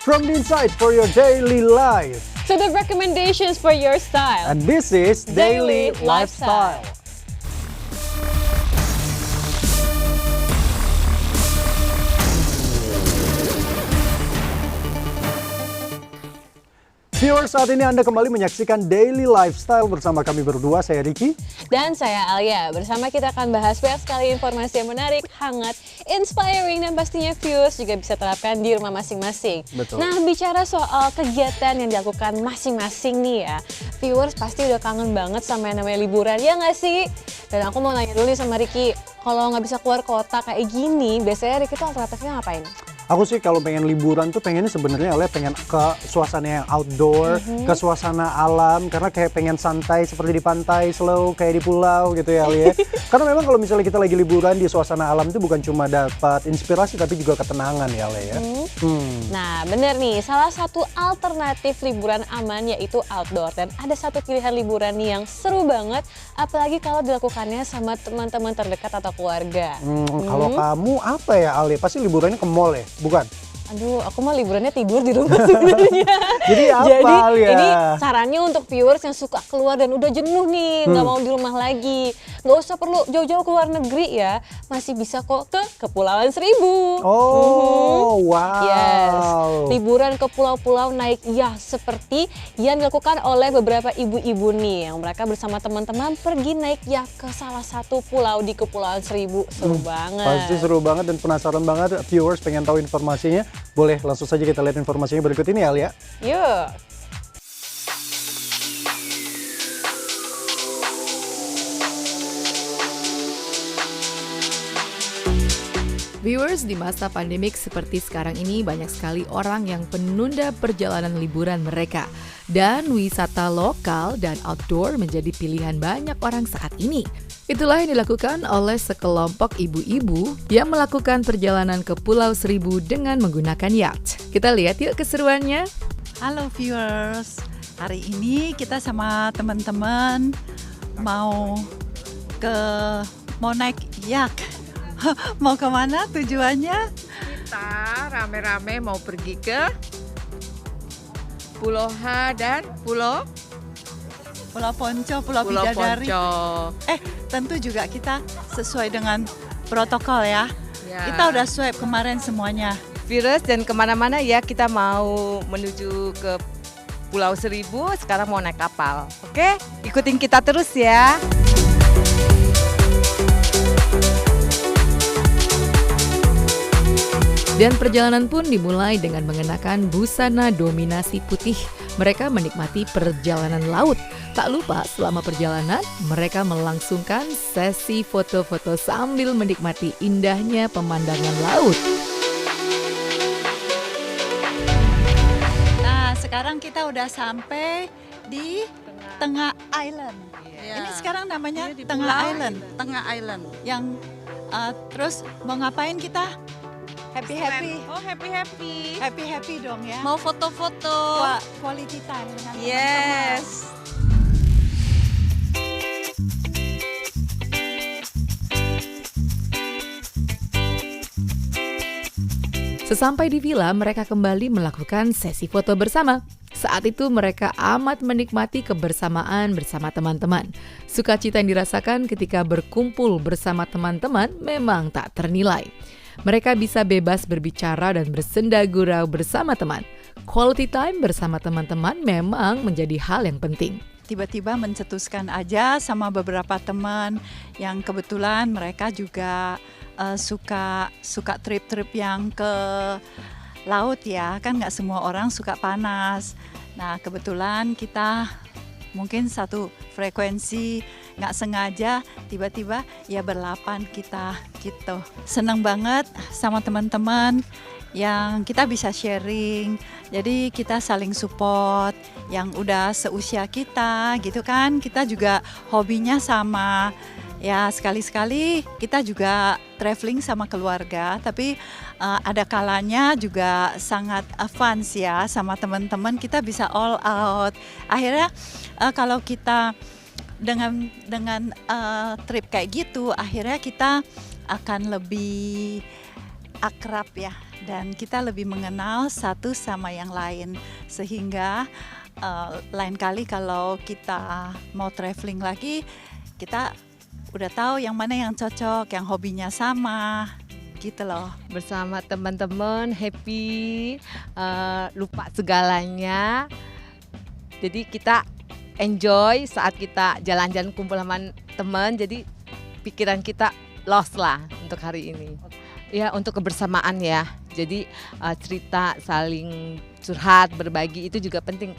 From the inside for your daily life. So the recommendations for your style. And this is Daily Lifestyle. Viewers, saat ini Anda kembali menyaksikan Daily Lifestyle bersama kami berdua, saya Ricky. Dan saya Alia. Bersama kita akan bahas banyak sekali informasi yang menarik, hangat, inspiring, dan pastinya viewers juga bisa terapkan di rumah masing-masing. Betul. Nah, bicara soal kegiatan yang dilakukan masing-masing nih ya, viewers pasti udah kangen banget sama yang namanya liburan, ya nggak sih? Dan aku mau nanya dulu nih sama Ricky, kalau nggak bisa keluar kota kayak gini, biasanya Ricky tuh alternatifnya ngapain? Aku sih kalau pengen liburan tuh pengennya sebenarnya pengen ke suasana yang outdoor, ke suasana alam, karena kayak pengen santai seperti di pantai, slow kayak di pulau gitu ya Ali ya. Karena memang kalau misalnya kita lagi liburan di suasana alam itu bukan cuma dapat inspirasi tapi juga ketenangan ya Ali ya. Nah bener nih, salah satu alternatif liburan aman yaitu outdoor. Dan ada satu pilihan liburan nih yang seru banget, apalagi kalau dilakukannya sama teman-teman terdekat atau keluarga. Kalau kamu apa ya Ali? Pasti liburannya ke mall ya? Bukan? Aduh, aku mah liburannya tidur di rumah sebenarnya. Jadi apa ya? Ini sarannya untuk viewers yang suka keluar dan udah jenuh nih, nggak mau di rumah lagi. Nggak usah perlu jauh-jauh ke luar negeri ya, masih bisa kok ke Kepulauan Seribu. Wow. Yes, liburan ke pulau-pulau naik yacht seperti yang dilakukan oleh beberapa ibu-ibu nih, yang mereka bersama teman-teman pergi naik yacht ke salah satu pulau di Kepulauan Seribu. Seru banget. Pasti seru banget dan penasaran banget viewers pengen tahu informasinya. Boleh langsung saja kita lihat informasinya berikut ini Alia. Yuk. Viewers, di masa pandemik seperti sekarang ini banyak sekali orang yang menunda perjalanan liburan mereka. Dan wisata lokal dan outdoor menjadi pilihan banyak orang saat ini. Itulah yang dilakukan oleh sekelompok ibu-ibu yang melakukan perjalanan ke Pulau Seribu dengan menggunakan yacht. Kita lihat yuk keseruannya. Halo viewers, hari ini kita sama teman-teman mau naik yacht. Mau kemana tujuannya? Kita rame-rame mau pergi ke Pulau H dan Pulau Ponco, Pulau Bidadari. Tentu juga kita sesuai dengan protokol ya. Kita udah swab kemarin semuanya. Virus dan kemana-mana ya, kita mau menuju ke Pulau Seribu, sekarang mau naik kapal. Oke, ikutin kita terus ya. Dan perjalanan pun dimulai dengan mengenakan busana dominasi putih. Mereka menikmati perjalanan laut. Tak lupa selama perjalanan mereka melangsungkan sesi foto-foto sambil menikmati indahnya pemandangan laut. Nah, sekarang kita udah sampai di Tengah Island. Ini sekarang namanya Tengah Island. Yang terus mau ngapain kita? Happy. Oh, happy dong ya. Mau foto-foto. Quality time dengan teman-teman. Yes. Sesampai di villa, mereka kembali melakukan sesi foto bersama. Saat itu mereka amat menikmati kebersamaan bersama teman-teman. Sukacita yang dirasakan ketika berkumpul bersama teman-teman memang tak ternilai. Mereka bisa bebas berbicara dan bersenda gurau bersama teman. Quality time bersama teman-teman memang menjadi hal yang penting. Tiba-tiba mencetuskan aja sama beberapa teman yang kebetulan mereka juga suka trip-trip yang ke laut ya. Kan nggak semua orang suka panas. Nah kebetulan kita mungkin satu frekuensi, nggak sengaja tiba-tiba ya berlapan kita gitu. Senang banget sama teman-teman yang kita bisa sharing, jadi kita saling support yang udah seusia kita gitu kan. Kita juga hobinya sama. Ya sekali-sekali kita juga traveling sama keluarga, tapi ada kalanya juga sangat advance ya sama teman-teman, kita bisa all out. Akhirnya kalau kita dengan trip kayak gitu, akhirnya kita akan lebih akrab ya, dan kita lebih mengenal satu sama yang lain, sehingga lain kali kalau kita mau traveling lagi, kita udah tahu yang mana yang cocok, yang hobinya sama gitu loh. Bersama teman-teman happy, lupa segalanya. Jadi kita enjoy saat kita jalan-jalan kumpul sama teman, jadi pikiran kita lost lah untuk hari ini. Ya, untuk kebersamaan ya. Jadi cerita, saling curhat, berbagi itu juga penting.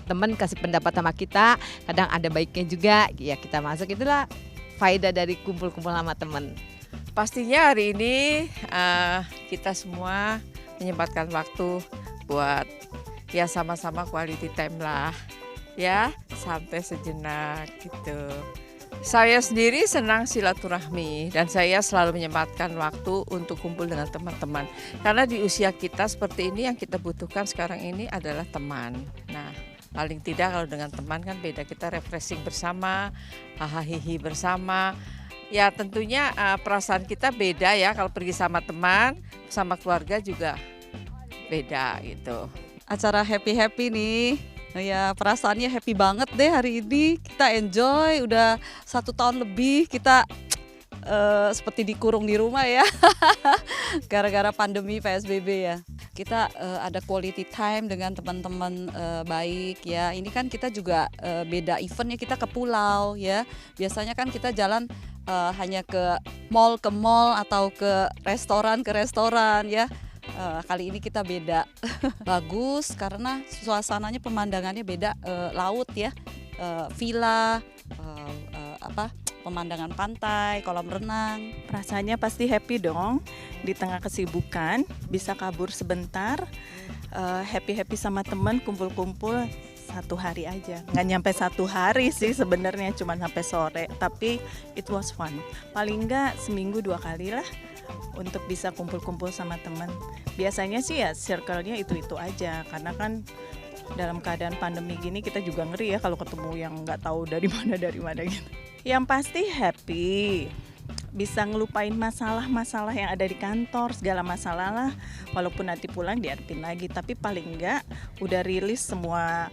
Teman kasih pendapat sama kita, kadang ada baiknya juga. Ya kita masuk, itulah faedah dari kumpul-kumpul sama teman. Pastinya hari ini kita semua menyempatkan waktu buat ya sama-sama quality time lah. Ya, santai sejenak gitu. Saya sendiri senang silaturahmi dan saya selalu menyempatkan waktu untuk kumpul dengan teman-teman. Karena di usia kita seperti ini yang kita butuhkan sekarang ini adalah teman. Nah, paling tidak kalau dengan teman kan beda, kita refreshing bersama, hahaha bersama. Ya tentunya perasaan kita beda ya kalau pergi sama teman, sama keluarga juga beda gitu. Acara happy-happy nih. Ya perasaannya happy banget deh hari ini. Kita enjoy, udah 1 tahun lebih kita seperti dikurung di rumah ya. Gara-gara pandemi PSBB ya. Kita ada quality time dengan teman-teman baik ya. Ini kan kita juga beda eventnya, kita ke pulau ya. Biasanya kan kita jalan hanya ke mall atau ke restoran ya. Kali ini kita beda. Bagus karena suasananya, pemandangannya beda, laut ya, villa, pemandangan pantai, kolam renang. Rasanya pasti happy dong, di tengah kesibukan bisa kabur sebentar, happy sama teman, kumpul-kumpul 1 hari aja. Nggak nyampe 1 hari sih sebenarnya, cuma sampai sore, tapi it was fun. Paling nggak seminggu 2 kali lah untuk bisa kumpul-kumpul sama teman. Biasanya sih ya circle-nya itu aja, karena kan dalam keadaan pandemi gini kita juga ngeri ya kalau ketemu yang nggak tahu dari mana gitu. Yang pasti happy, bisa ngelupain masalah-masalah yang ada di kantor, segala masalah lah, walaupun nanti pulang dihadapin lagi, tapi paling enggak udah rilis semua.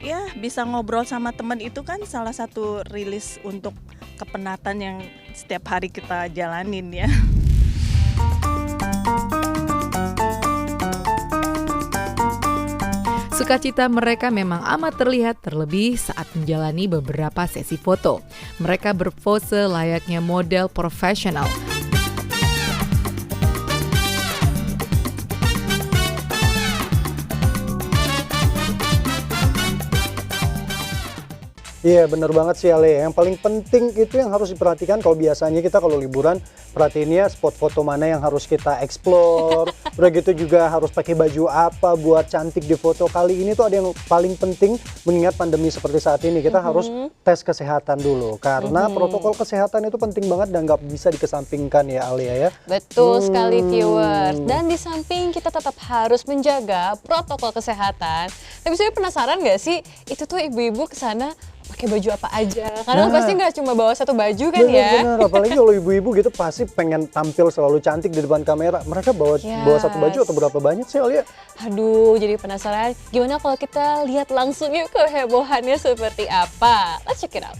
Ya bisa ngobrol sama teman, itu kan salah satu rilis untuk kepenatan yang setiap hari kita jalanin ya. Sukacita mereka memang amat terlihat, terlebih saat menjalani beberapa sesi foto. Mereka berpose layaknya model profesional. Iya bener banget sih Ale, yang paling penting itu yang harus diperhatikan. Kalau biasanya kita kalau liburan perhatiinnya spot foto mana yang harus kita explore, udah gitu juga harus pakai baju apa buat cantik di foto. Kali ini tuh ada yang paling penting, mengingat pandemi seperti saat ini, kita harus tes kesehatan dulu. Karena protokol kesehatan itu penting banget dan nggak bisa dikesampingkan ya Alia ya. Betul sekali viewers. Dan di samping kita tetap harus menjaga protokol kesehatan, tapi saya penasaran nggak sih, itu tuh ibu-ibu kesana pakai baju apa aja? Karena pasti nggak cuma bawa satu baju kan ya? Bener, apalagi kalau ibu-ibu gitu pasti pengen tampil selalu cantik di depan kamera. Mereka bawa satu baju atau berapa banyak sih Alia? Aduh, jadi penasaran. Gimana kalau kita lihat langsung yuk kehebohannya seperti apa? Let's check it out.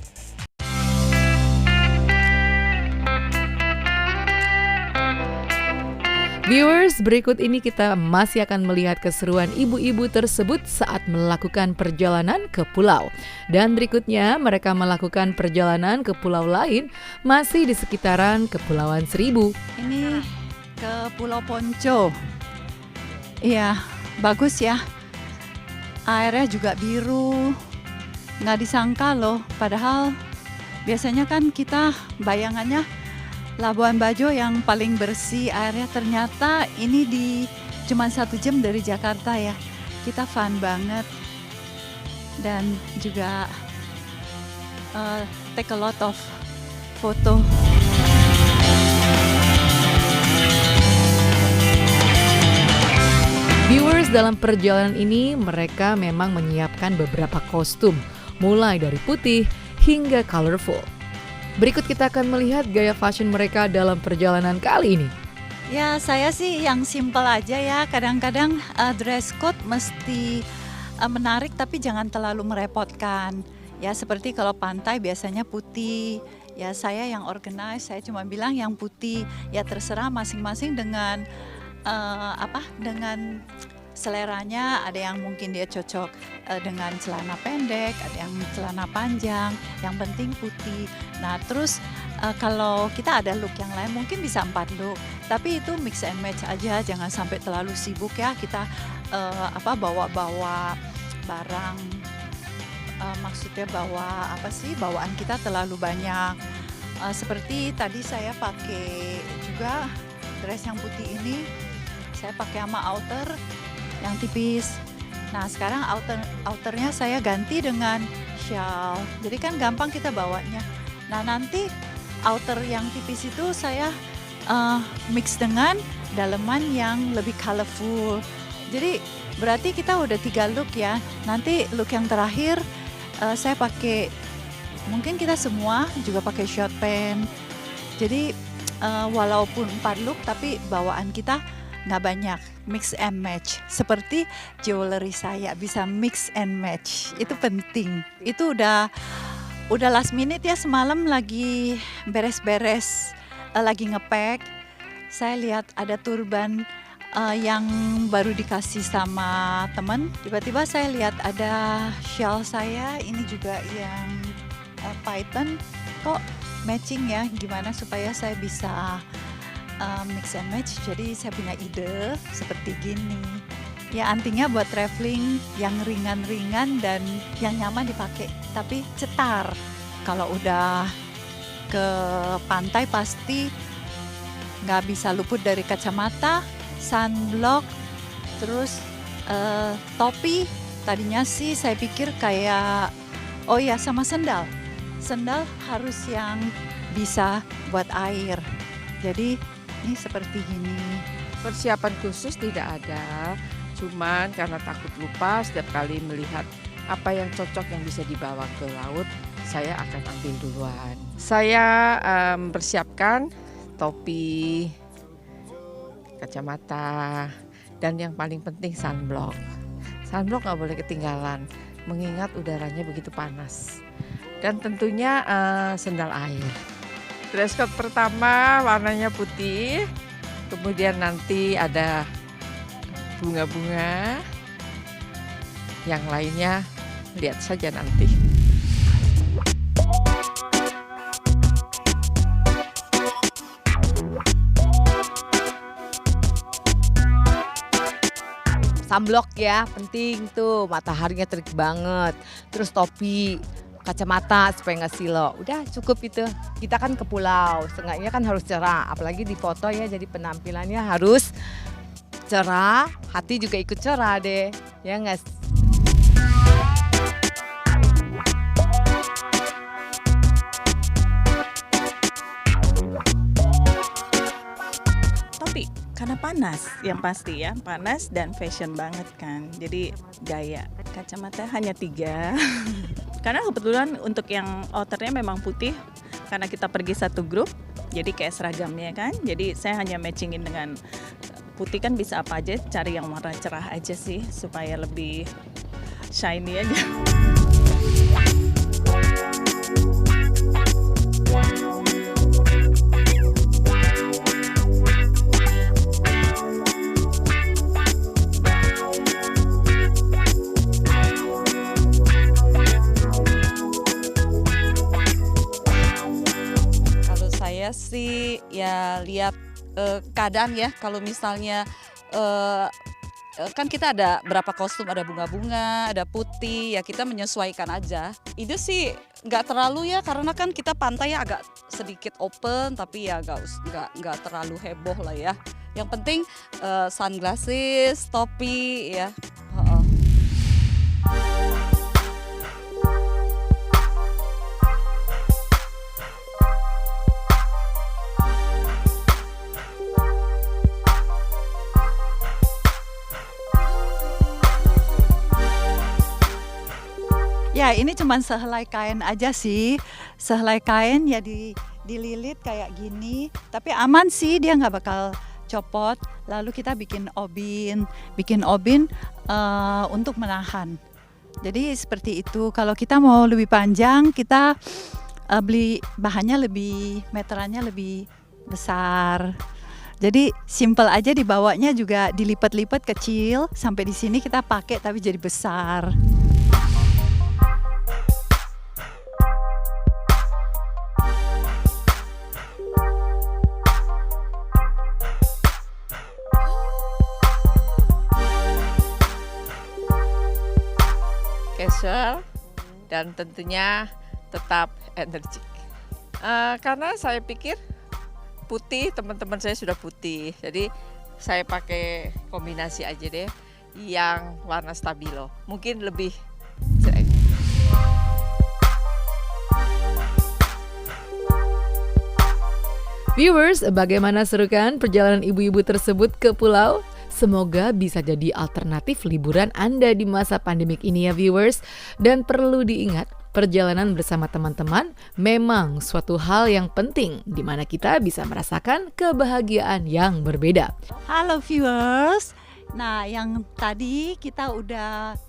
Viewers, berikut ini kita masih akan melihat keseruan ibu-ibu tersebut saat melakukan perjalanan ke pulau. Dan berikutnya mereka melakukan perjalanan ke pulau lain masih di sekitaran Kepulauan Seribu. Ini ke Pulau Ponco. Iya, bagus ya. Airnya juga biru. Nggak disangka loh, padahal biasanya kan kita bayangannya Labuan Bajo yang paling bersih airnya, ternyata ini di cuma 1 jam dari Jakarta ya. Kita fun banget dan juga take a lot of foto. Viewers, dalam perjalanan ini mereka memang menyiapkan beberapa kostum, mulai dari putih hingga colorful. Berikut kita akan melihat gaya fashion mereka dalam perjalanan kali ini. Ya, saya sih yang simple aja ya. Kadang-kadang dress code mesti menarik tapi jangan terlalu merepotkan. Ya, seperti kalau pantai biasanya putih. Ya, saya yang organize, saya cuma bilang yang putih. Ya, terserah masing-masing dengan dengan seleranya. Ada yang mungkin dia cocok dengan celana pendek, ada yang celana panjang, yang penting putih. Nah, terus kalau kita ada look yang lain mungkin bisa 4 look, tapi itu mix and match aja, jangan sampai terlalu sibuk ya kita bawa-bawa barang, maksudnya bawa bawaan kita terlalu banyak. Seperti tadi saya pakai juga dress yang putih ini, saya pakai sama outer yang tipis. Nah, sekarang outernya saya ganti dengan shawl. Jadi kan gampang kita bawanya. Nah, nanti outer yang tipis itu saya mix dengan daleman yang lebih colorful. Jadi berarti kita udah 3 look ya. Nanti look yang terakhir saya pakai, mungkin kita semua juga pakai short pant. Jadi walaupun 4 look tapi bawaan kita nggak banyak, mix and match. Seperti jewelry saya bisa mix and match, itu penting. Itu udah last minute ya, semalam lagi beres-beres, lagi ngepack. Saya lihat ada turban yang baru dikasih sama temen. Tiba-tiba saya lihat ada shawl saya, ini juga yang python. Kok matching ya, gimana supaya saya bisa mix and match. Jadi saya punya ide seperti gini. Ya, antinya buat traveling yang ringan-ringan dan yang nyaman dipakai, tapi cetar. Kalau udah ke pantai pasti nggak bisa luput dari kacamata, sunblock, terus topi. Tadinya sih saya pikir kayak, oh ya sama sendal. Sendal harus yang bisa buat air. Jadi ini seperti gini. Persiapan khusus tidak ada, cuman karena takut lupa setiap kali melihat apa yang cocok yang bisa dibawa ke laut, saya akan ambil duluan. Saya mempersiapkan topi, kacamata, dan yang paling penting sunblock. Sunblock nggak boleh ketinggalan, mengingat udaranya begitu panas. Dan tentunya sendal air. Dress code pertama warnanya putih, kemudian nanti ada bunga-bunga, yang lainnya lihat saja nanti. Sunblock ya, penting tuh, mataharinya terik banget. Terus topi, kacamata supaya nggak silo. Udah cukup itu. Kita kan ke pulau, seenggaknya kan harus cerah. Apalagi di foto ya, jadi penampilannya harus cerah. Hati juga ikut cerah deh, ya nggak? Topi, karena panas yang pasti ya, panas dan fashion banget kan. Jadi gaya. Kacamata hanya 3. Karena kebetulan untuk yang outernya memang putih, karena kita pergi satu grup, jadi kayak seragamnya kan. Jadi saya hanya matchingin dengan putih, kan bisa apa aja, cari yang warna cerah aja sih supaya lebih shiny aja. Sih ya lihat keadaan ya, kalau misalnya kan kita ada berapa kostum, ada bunga-bunga, ada putih, ya kita menyesuaikan aja. Itu sih nggak terlalu ya, karena kan kita pantai ya agak sedikit open, tapi ya nggak terlalu heboh lah ya. Yang penting sunglasses, topi ya. Ya, ini cuman sehelai kain aja sih. Sehelai kain ya dililit kayak gini. Tapi aman sih, dia nggak bakal copot. Lalu kita bikin obin untuk menahan. Jadi seperti itu. Kalau kita mau lebih panjang, kita beli bahannya meterannya lebih besar. Jadi simple aja, dibawanya juga dilipat-lipat kecil sampai di sini kita pakai tapi jadi besar. Casual dan tentunya tetap energik. Karena saya pikir putih, teman-teman saya sudah putih, jadi saya pakai kombinasi aja deh yang warna stabilo, mungkin lebih jelek. Viewers, bagaimana seru kan perjalanan ibu-ibu tersebut ke pulau? Semoga bisa jadi alternatif liburan Anda di masa pandemik ini ya viewers. Dan perlu diingat, perjalanan bersama teman-teman memang suatu hal yang penting di mana kita bisa merasakan kebahagiaan yang berbeda. Halo viewers. Nah, yang tadi kita udah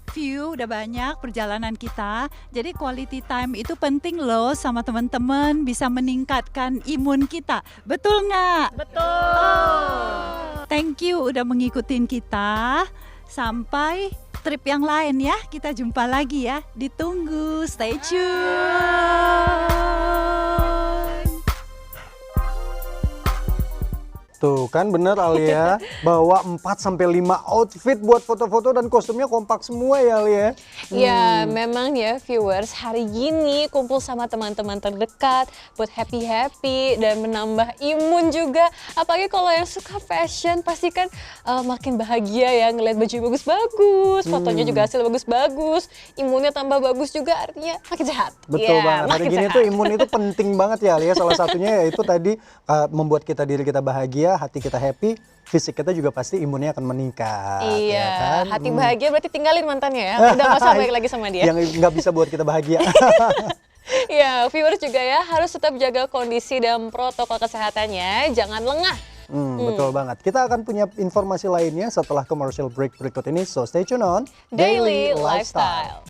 banyak perjalanan kita. Jadi quality time itu penting loh sama teman-teman, bisa meningkatkan imun kita. Betul nggak? Betul. Thank you udah mengikutin kita. Sampai trip yang lain ya. Kita jumpa lagi ya. Ditunggu. Stay tune. Tuh kan bener Alia, bawa 4-5 outfit buat foto-foto dan kostumnya kompak semua ya Alia. Ya memang ya viewers, hari gini kumpul sama teman-teman terdekat buat happy-happy dan menambah imun juga. Apalagi kalau yang suka fashion pasti kan makin bahagia ya ngeliat baju bagus-bagus, fotonya juga hasil bagus-bagus, imunnya tambah bagus juga, artinya makin sehat. Betul banget, hari gini sehat. tuh imun itu penting banget ya Alia, salah satunya yaitu tadi membuat diri kita bahagia, hati kita happy, fisik kita juga pasti imunnya akan meningkat. Iya, ya kan? hati bahagia berarti tinggalin mantannya ya, udah gak usah balik lagi sama dia. Yang nggak bisa buat kita bahagia. Ya, viewers juga ya harus tetap jaga kondisi dan protokol kesehatannya, jangan lengah. Betul banget. Kita akan punya informasi lainnya setelah commercial break berikut ini, so stay tune on Daily Lifestyle.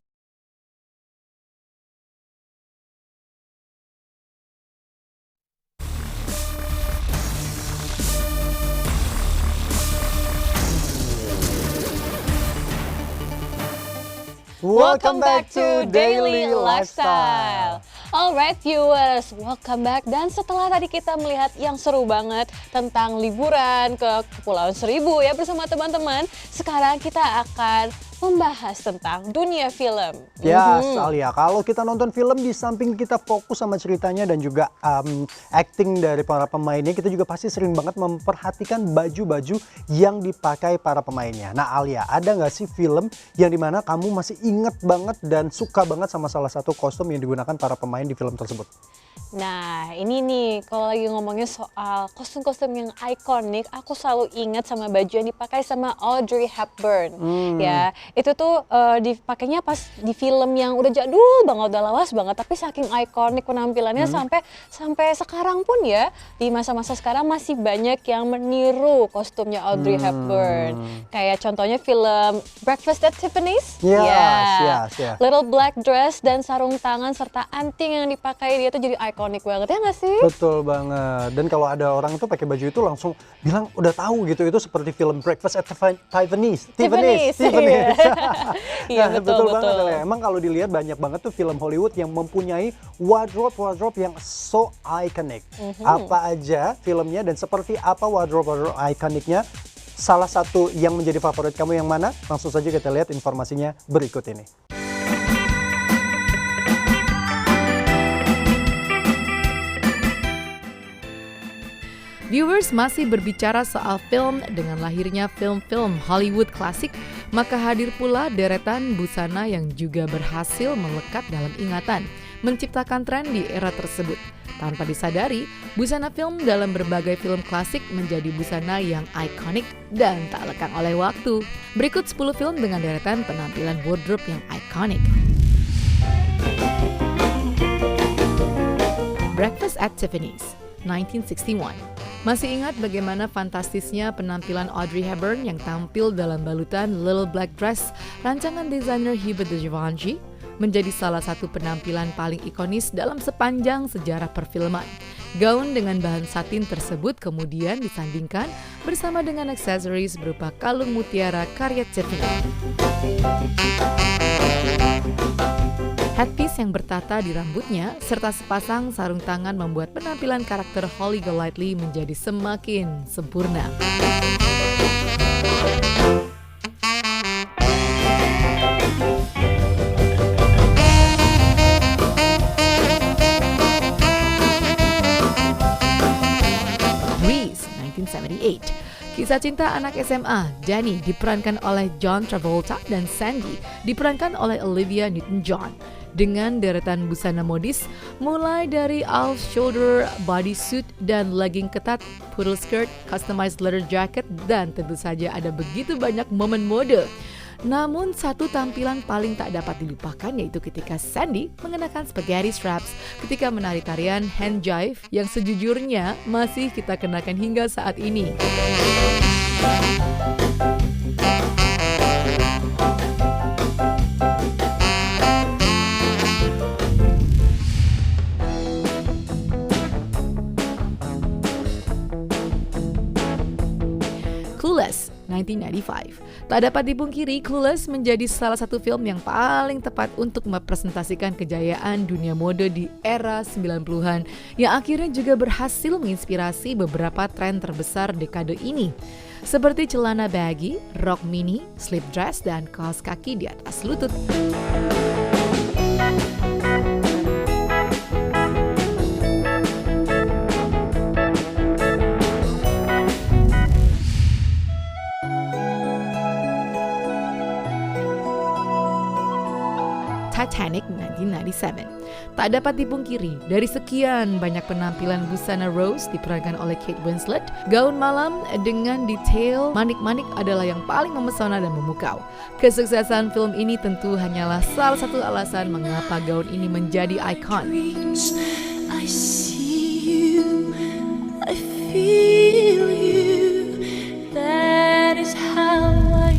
Welcome back to Daily Lifestyle. Alright viewers, welcome back. Dan setelah tadi kita melihat yang seru banget tentang liburan ke Kepulauan Seribu ya bersama teman-teman, sekarang kita akan membahas tentang dunia film. Ya, Alia, kalau kita nonton film di samping kita fokus sama ceritanya dan juga acting dari para pemainnya, kita juga pasti sering banget memperhatikan baju-baju yang dipakai para pemainnya. Nah Alia, ada nggak sih film yang dimana kamu masih inget banget dan suka banget sama salah satu kostum yang digunakan para pemain di film tersebut? Nah ini nih, kalau lagi ngomongin soal kostum-kostum yang ikonik, aku selalu ingat sama baju yang dipakai sama Audrey Hepburn. Ya, itu tuh dipakainya pas di film yang udah jadul banget, udah lawas banget, tapi saking ikonik penampilannya sampai sekarang pun ya, di masa-masa sekarang masih banyak yang meniru kostumnya Audrey Hepburn. Kayak contohnya film Breakfast at Tiffany's, Yes. Little Black Dress dan sarung tangan serta anting yang dipakai dia tuh jadi ikonik banget ya nggak sih? Betul banget. Dan kalau ada orang tuh pakai baju itu langsung bilang udah tahu gitu, itu seperti film Breakfast at Tiffany's. Iya, Nah, betul. banget ya. Emang kalau dilihat banyak banget tuh film Hollywood yang mempunyai wardrobe yang so iconic. Apa aja filmnya dan seperti apa wardrobe ikoniknya? Salah satu yang menjadi favorit kamu yang mana? Langsung saja kita lihat informasinya berikut ini. Viewers, masih berbicara soal film dengan lahirnya film-film Hollywood klasik, maka hadir pula deretan busana yang juga berhasil melekat dalam ingatan, menciptakan tren di era tersebut. Tanpa disadari, busana film dalam berbagai film klasik menjadi busana yang ikonik dan tak lekang oleh waktu. Berikut 10 film dengan deretan penampilan wardrobe yang ikonik. Breakfast at Tiffany's, 1961. Masih ingat bagaimana fantastisnya penampilan Audrey Hepburn yang tampil dalam balutan Little Black Dress rancangan desainer Hubert de Givenchy? Menjadi salah satu penampilan paling ikonis dalam sepanjang sejarah perfilman. Gaun dengan bahan satin tersebut kemudian disandingkan bersama dengan aksesoris berupa kalung mutiara karya Tiffany. Headpiece yang bertata di rambutnya serta sepasang sarung tangan membuat penampilan karakter Holly Golightly menjadi semakin sempurna. Grease, 1978. Kisah cinta anak SMA, Danny diperankan oleh John Travolta dan Sandy diperankan oleh Olivia Newton-John. Dengan deretan busana modis, mulai dari off-shoulder bodysuit dan legging ketat, poodle skirt, customized leather jacket, dan tentu saja ada begitu banyak momen mode. Namun satu tampilan paling tak dapat dilupakan yaitu ketika Sandy mengenakan spaghetti straps ketika menari tarian hand jive yang sejujurnya masih kita kenakan hingga saat ini. Clueless, 1995. Tak dapat dipungkiri, Clueless menjadi salah satu film yang paling tepat untuk merepresentasikan kejayaan dunia mode di era 90-an yang akhirnya juga berhasil menginspirasi beberapa tren terbesar dekade ini. Seperti celana baggy, rok mini, slip dress, dan kaos kaki di atas lutut. Titanic 1997. Tak dapat dipungkiri, dari sekian banyak penampilan busana Rose diperankan oleh Kate Winslet, gaun malam dengan detail manik-manik adalah yang paling memesona dan memukau. Kesuksesan film ini tentu hanyalah salah satu alasan mengapa gaun ini menjadi ikon. I see you, I feel you, that is how I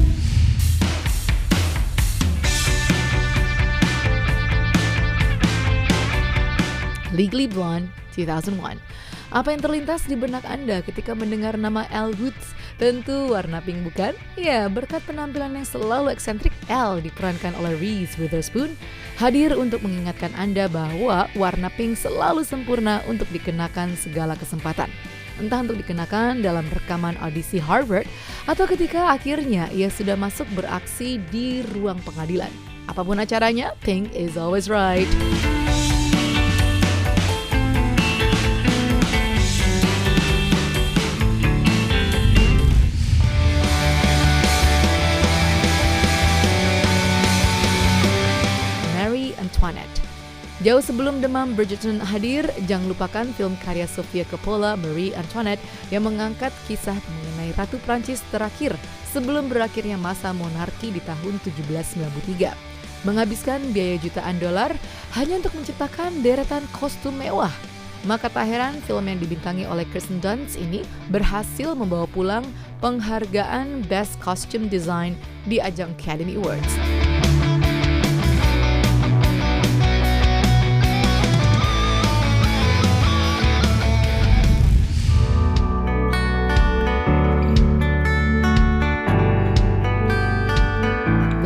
Legally Blonde, 2001. Apa yang terlintas di benak Anda ketika mendengar nama Elle Woods? Tentu warna pink bukan? Ya, berkat penampilan yang selalu eksentrik, Elle diperankan oleh Reese Witherspoon hadir untuk mengingatkan Anda bahwa warna pink selalu sempurna untuk dikenakan segala kesempatan. Entah untuk dikenakan dalam rekaman audisi Harvard atau ketika akhirnya ia sudah masuk beraksi di ruang pengadilan. Apapun acaranya, pink is always right. Jauh sebelum Demam Bridgerton hadir, jangan lupakan film karya Sofia Coppola, Marie Antoinette, yang mengangkat kisah mengenai Ratu Prancis terakhir sebelum berakhirnya masa monarki di tahun 1793. Menghabiskan biaya jutaan dolar hanya untuk menciptakan deretan kostum mewah. Maka tak heran film yang dibintangi oleh Kirsten Dunst ini berhasil membawa pulang penghargaan Best Costume Design di ajang Academy Awards.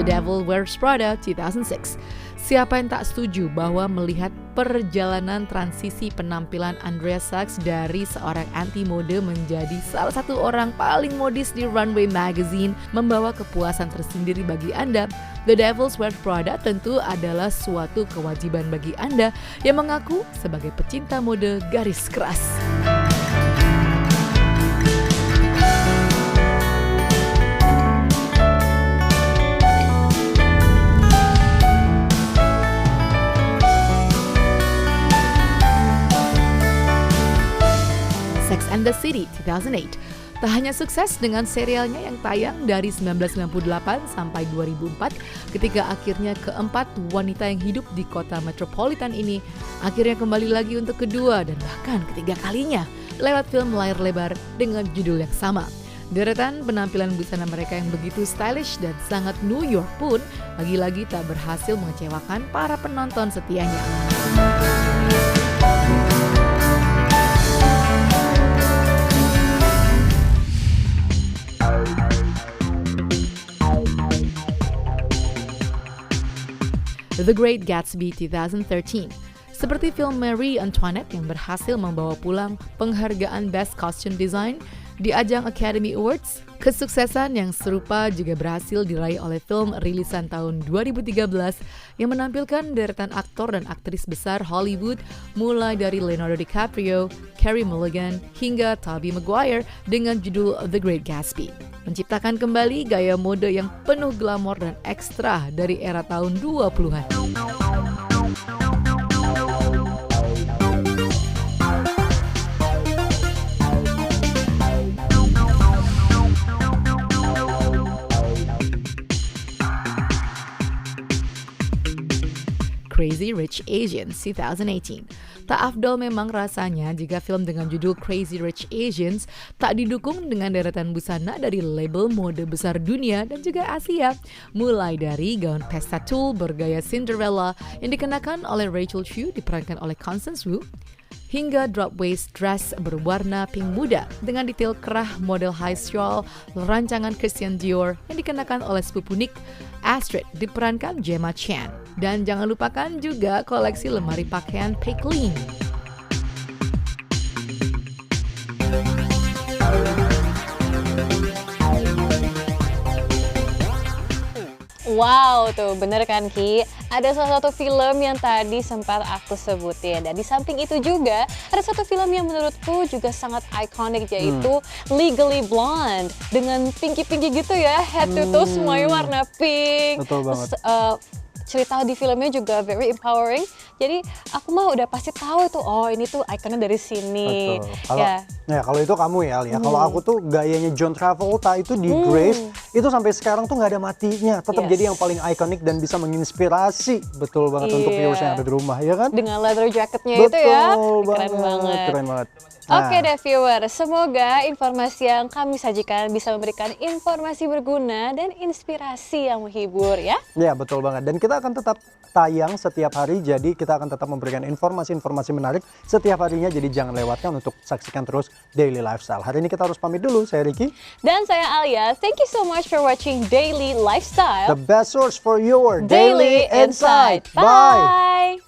Devil Wears Prada 2006. Siapa yang tak setuju bahwa melihat perjalanan transisi penampilan Andrea Sachs dari seorang anti mode menjadi salah satu orang paling modis di Runway Magazine membawa kepuasan tersendiri bagi Anda. The Devil Wears Prada tentu adalah suatu kewajiban bagi Anda yang mengaku sebagai pecinta mode garis keras. Sex and the City 2008. Tak hanya sukses dengan serialnya yang tayang dari 1998 sampai 2004, ketika akhirnya keempat wanita yang hidup di kota metropolitan ini akhirnya kembali lagi untuk kedua dan bahkan ketiga kalinya lewat film layar lebar dengan judul yang sama. Deretan penampilan busana mereka yang begitu stylish dan sangat New York pun lagi-lagi tak berhasil mengecewakan para penonton setianya. The Great Gatsby 2013. Seperti film Marie Antoinette yang berhasil membawa pulang penghargaan Best Costume Design di ajang Academy Awards, kesuksesan yang serupa juga berhasil diraih oleh film rilisan tahun 2013 yang menampilkan deretan aktor dan aktris besar Hollywood mulai dari Leonardo DiCaprio, Carey Mulligan, hingga Tobey Maguire dengan judul The Great Gatsby. Menciptakan kembali gaya mode yang penuh glamor dan ekstra dari era tahun 20-an. Crazy Rich Asians 2018. Tak afdol memang rasanya jika film dengan judul Crazy Rich Asians tak didukung dengan deretan busana dari label mode besar dunia dan juga Asia. Mulai dari gaun pesta tulle bergaya Cinderella yang dikenakan oleh Rachel Chu diperankan oleh Constance Wu, hingga drop waist dress berwarna pink muda dengan detail kerah model high shawl rancangan Christian Dior yang dikenakan oleh sepupu Nick, Astrid diperankan Gemma Chan. Dan jangan lupakan juga koleksi lemari pakaian Paisley. Wow, tuh bener kan Ki? Ada salah satu film yang tadi sempat aku sebutin. Dan di samping itu juga ada satu film yang menurutku juga sangat ikonik, yaitu Legally Blonde. Dengan pinky-pinky gitu ya, head to toe semuanya warna pink. Betul banget. Cerita di filmnya juga very empowering. Jadi aku mah udah pasti tahu itu, oh ini tuh ikonnya dari sini. Betul. Kalau itu kamu ya, Alia. Kalau aku tuh gayanya John Travolta itu di Grace, itu sampai sekarang tuh nggak ada matinya. Tetap jadi yang paling ikonik dan bisa menginspirasi. Betul banget untuk viewers yang ada di rumah, ya kan? Dengan leather jacketnya itu ya, keren banget. Keren banget. Oke deh viewer, semoga informasi yang kami sajikan bisa memberikan informasi berguna dan inspirasi yang menghibur ya. Ya betul banget, dan kita akan tetap tayang setiap hari, jadi kita akan tetap memberikan informasi-informasi menarik setiap harinya, jadi jangan lewatkan untuk saksikan terus Daily Lifestyle. Hari ini kita harus pamit dulu, saya Ricky. Dan saya Alia, thank you so much for watching Daily Lifestyle. The best source for your Daily Insight. Bye!